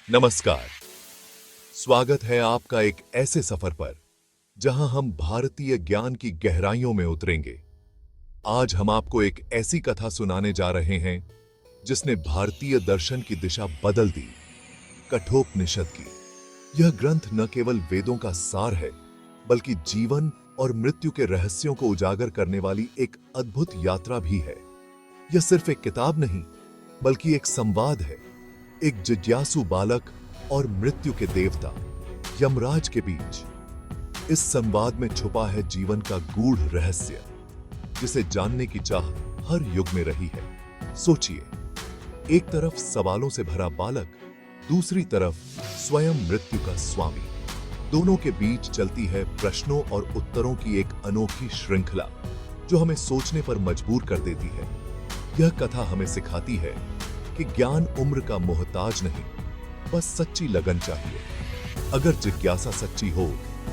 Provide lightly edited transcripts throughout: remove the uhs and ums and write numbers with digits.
नमस्कार। स्वागत है आपका एक ऐसे सफर पर जहां हम भारतीय ज्ञान की गहराइयों में उतरेंगे। आज हम आपको एक ऐसी कथा सुनाने जा रहे हैं जिसने भारतीय दर्शन की दिशा बदल दी, कठोपनिषद की। यह ग्रंथ न केवल वेदों का सार है, बल्कि जीवन और मृत्यु के रहस्यों को उजागर करने वाली एक अद्भुत यात्रा भी है। यह सिर्फ एक किताब नहीं, बल्कि एक संवाद है, एक जिज्ञासु बालक और मृत्यु के देवता यमराज के बीच। इस संवाद में छुपा है जीवन का गूढ़ रहस्य, जिसे जानने की चाह हर युग में रही है। सोचिए, एक तरफ सवालों से भरा बालक, दूसरी तरफ स्वयं मृत्यु का स्वामी। दोनों के बीच चलती है प्रश्नों और उत्तरों की एक अनोखी श्रृंखला, जो हमें सोचने पर मजबूर कर देती है। यह कथा हमें सिखाती है कि ज्ञान उम्र का मोहताज नहीं, बस सच्ची लगन चाहिए। अगर जिज्ञासा सच्ची हो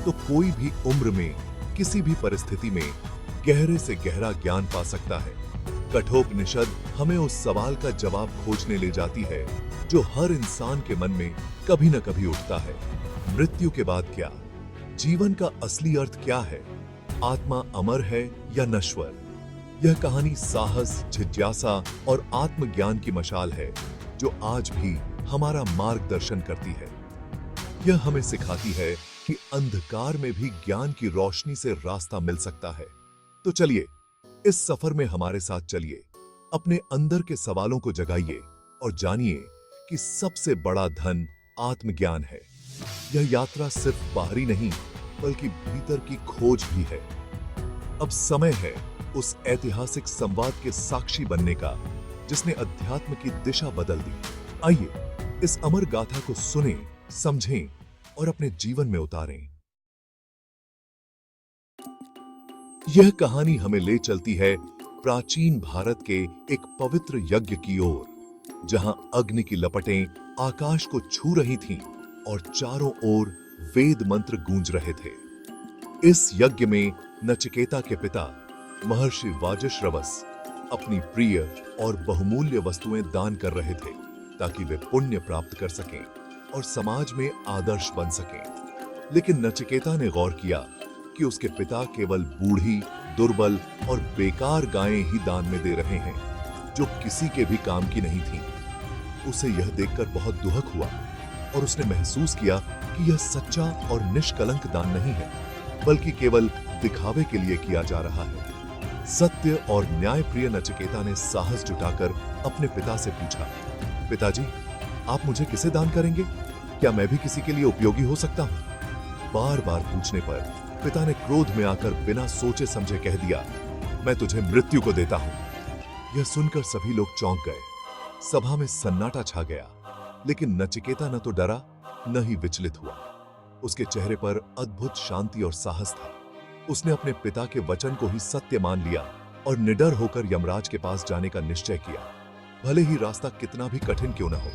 तो कोई भी उम्र में, किसी भी परिस्थिति में गहरे से गहरा ज्ञान पा सकता है। कठोपनिषद हमें उस सवाल का जवाब खोजने ले जाती है जो हर इंसान के मन में कभी न कभी उठता है। मृत्यु के बाद क्या? जीवन का असली अर्थ क्या है? आत्मा अमर है या नश्वर? यह कहानी साहस, जिज्ञासा और आत्मज्ञान की मशाल है, जो आज भी हमारा मार्गदर्शन करती है। यह हमें सिखाती है कि अंधकार में भी ज्ञान की रोशनी से रास्ता मिल सकता है। तो चलिए, इस सफर में हमारे साथ चलिए, अपने अंदर के सवालों को जगाइए और जानिए कि सबसे बड़ा धन आत्मज्ञान है। यह यात्रा सिर्फ बाहरी नहीं, बल्कि भीतर की खोज भी है। अब समय है उस ऐतिहासिक संवाद के साक्षी बनने का, जिसने अध्यात्म की दिशा बदल दी। आइए इस अमर गाथा को सुनें, समझें और अपने जीवन में उतारें। यह कहानी हमें ले चलती है प्राचीन भारत के एक पवित्र यज्ञ की ओर, जहां अग्नि की लपटें आकाश को छू रही थीं और चारों ओर वेद मंत्र गूंज रहे थे। इस यज्ञ में नचिकेता के पिता महर्षि वाजश्रवस अपनी प्रिय और बहुमूल्य वस्तुएं दान कर रहे थे, ताकि वे पुण्य प्राप्त कर सकें और समाज में आदर्श बन सकें। लेकिन नचिकेता ने गौर किया कि उसके पिता केवल बूढ़ी, दुर्बल और बेकार गायें ही दान में दे रहे हैं, जो किसी के भी काम की नहीं थी। उसे यह देखकर बहुत दुख हुआ और उसने महसूस किया कि यह सच्चा और निष्कलंक दान नहीं है, बल्कि केवल दिखावे के लिए किया जा रहा है। सत्य और न्यायप्रिय नचिकेता ने साहस जुटाकर अपने पिता से पूछा, पिताजी, आप मुझे किसे दान करेंगे? क्या मैं भी किसी के लिए उपयोगी हो सकता हूं? बार बार पूछने पर पिता ने क्रोध में आकर बिना सोचे समझे कह दिया, मैं तुझे मृत्यु को देता हूं। यह सुनकर सभी लोग चौंक गए। सभा में सन्नाटा छा गया, लेकिन नचिकेता न तो डरा, न ही विचलित हुआ। उसके चेहरे पर अद्भुत शांति और साहस था। उसने अपने पिता के वचन को ही सत्य मान लिया और निडर होकर यमराज के पास जाने का निश्चय किया, भले ही रास्ता कितना भी कठिन क्यों न हो।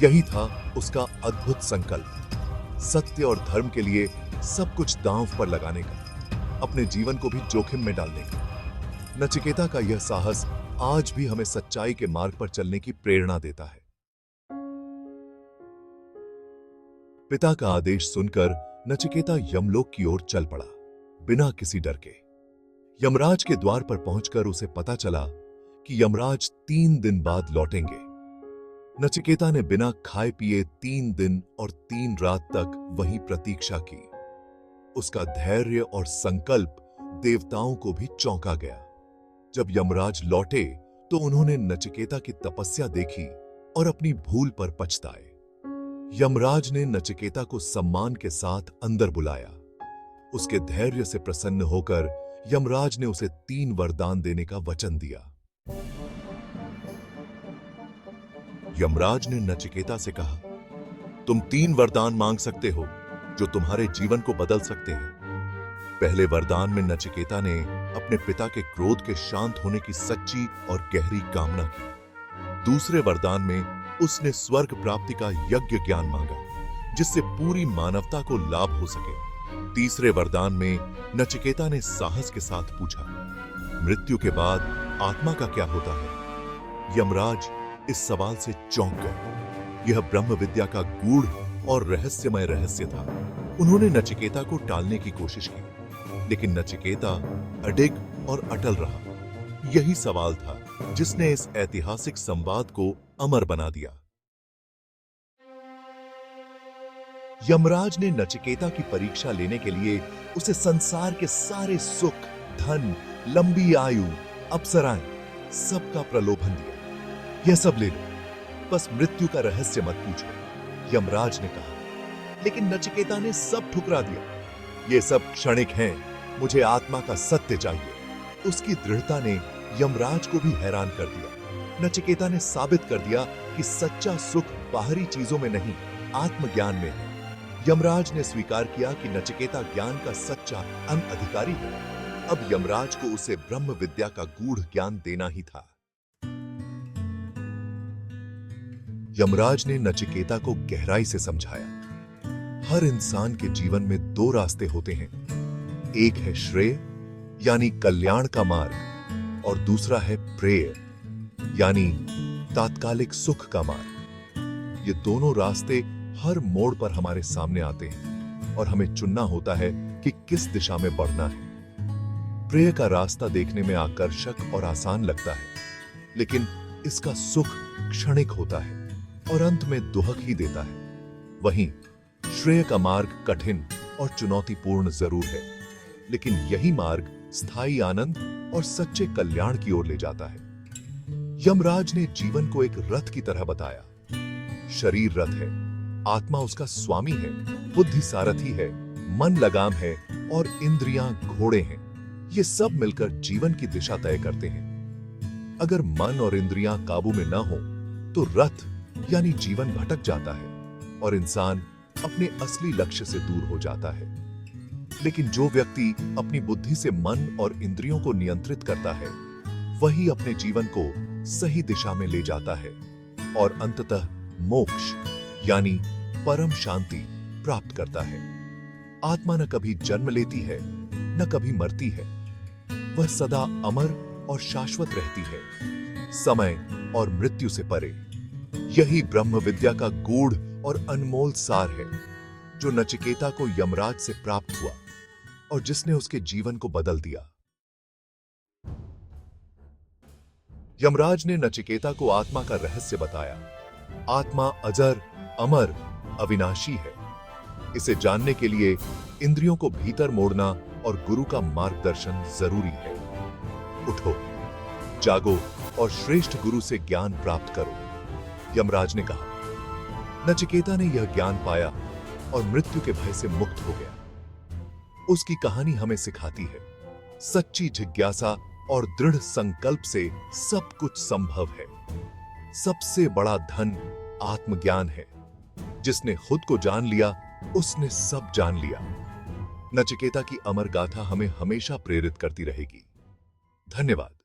यही था उसका अद्भुत संकल्प, सत्य और धर्म के लिए सब कुछ दांव पर लगाने का, अपने जीवन को भी जोखिम में डालने का। नचिकेता का यह साहस आज भी हमें सच्चाई के मार्ग पर चलने की प्रेरणा देता है। पिता का आदेश सुनकर नचिकेता यमलोक की ओर चल पड़ा, बिना किसी डर के। यमराज के द्वार पर पहुंचकर उसे पता चला कि यमराज 3 दिन बाद लौटेंगे। नचिकेता ने बिना खाए पिए 3 दिन और 3 रात तक वहीं प्रतीक्षा की। उसका धैर्य और संकल्प देवताओं को भी चौंका गया। जब यमराज लौटे तो उन्होंने नचिकेता की तपस्या देखी और अपनी भूल पर पछताए। यमराज ने नचिकेता को सम्मान के साथ अंदर बुलाया। उसके धैर्य से प्रसन्न होकर यमराज ने उसे 3 वरदान देने का वचन दिया। यमराज ने नचिकेता से कहा, तुम 3 वरदान मांग सकते हो जो तुम्हारे जीवन को बदल सकते हैं। पहले वरदान में नचिकेता ने अपने पिता के क्रोध के शांत होने की सच्ची और गहरी कामना की। दूसरे वरदान में उसने स्वर्ग प्राप्ति का यज्ञ ज्ञान मांगा, जिससे पूरी मानवता को लाभ हो सके। तीसरे वरदान में नचिकेता ने साहस के साथ पूछा, मृत्यु के बाद आत्मा का क्या होता है? यमराज इस सवाल से चौंक गए। यह ब्रह्म विद्या का गूढ़ और रहस्यमय रहस्य था। उन्होंने नचिकेता को टालने की कोशिश की, लेकिन नचिकेता अडिग और अटल रहा। यही सवाल था जिसने इस ऐतिहासिक संवाद को अमर बना दिया। यमराज ने नचिकेता की परीक्षा लेने के लिए उसे संसार के सारे सुख, धन, लंबी आयु, अप्सराएं, सबका प्रलोभन दिया। यह सब ले लो, बस मृत्यु का रहस्य मत पूछो, यमराज ने कहा। लेकिन नचिकेता ने सब ठुकरा दिया। ये सब क्षणिक हैं, मुझे आत्मा का सत्य चाहिए। उसकी दृढ़ता ने यमराज को भी हैरान कर दिया। नचिकेता ने साबित कर दिया कि सच्चा सुख बाहरी चीजों में नहीं, आत्मज्ञान में है। यमराज ने स्वीकार किया कि नचिकेता ज्ञान का सच्चा अनअधिकारी है। अब यमराज को उसे ब्रह्म विद्या का गूढ़ ज्ञान देना ही था। यमराज ने नचिकेता को गहराई से समझाया। हर इंसान के जीवन में दो रास्ते होते हैं, एक है श्रेय यानी कल्याण का मार्ग, और दूसरा है प्रेय यानी तात्कालिक सुख का मार्ग। ये दोनों रास्ते हर मोड़ पर हमारे सामने आते हैं और हमें चुनना होता है कि किस दिशा में बढ़ना है। प्रेय का रास्ता देखने में आकर्षक और आसान लगता है, लेकिन इसका सुख क्षणिक होता है और अंत में दुहक ही देता है। वहीं श्रेय का मार्ग कठिन और चुनौतीपूर्ण जरूर है, लेकिन यही मार्ग स्थायी आनंद और सच्चे कल्याण की ओर ले जाता है। यमराज ने जीवन को एक रथ की तरह बताया। शरीर रथ है, आत्मा उसका स्वामी है, बुद्धि सारथी है, मन लगाम है और इंद्रियां घोड़े हैं। ये सब मिलकर जीवन की दिशा तय करते हैं। अगर मन और इंद्रियां काबू में ना हो तो रथ यानी जीवन भटक जाता है और इंसान अपने असली लक्ष्य से दूर हो जाता है। लेकिन जो व्यक्ति अपनी बुद्धि से मन और इंद्रियों को नियंत्रित करता है, वही अपने जीवन को सही दिशा में ले जाता है और अंततः मोक्ष यानी परम शांति प्राप्त करता है। आत्मा न कभी जन्म लेती है, न कभी मरती है। वह सदा अमर और शाश्वत रहती है, समय और मृत्यु से परे। यही ब्रह्म विद्या का गूढ़ और अनमोल सार है, जो नचिकेता को यमराज से प्राप्त हुआ और जिसने उसके जीवन को बदल दिया। यमराज ने नचिकेता को आत्मा का रहस्य बताया। आत्मा अजर, अमर, अविनाशी है। इसे जानने के लिए इंद्रियों को भीतर मोड़ना और गुरु का मार्गदर्शन जरूरी है। उठो, जागो और श्रेष्ठ गुरु से ज्ञान प्राप्त करो, यमराज ने कहा। नचिकेता ने यह ज्ञान पाया और मृत्यु के भय से मुक्त हो गया। उसकी कहानी हमें सिखाती है, सच्ची जिज्ञासा और दृढ़ संकल्प से सब कुछ संभव है। सबसे बड़ा धन आत्मज्ञान है। जिसने खुद को जान लिया, उसने सब जान लिया। नचिकेता की अमर गाथा हमें हमेशा प्रेरित करती रहेगी। धन्यवाद।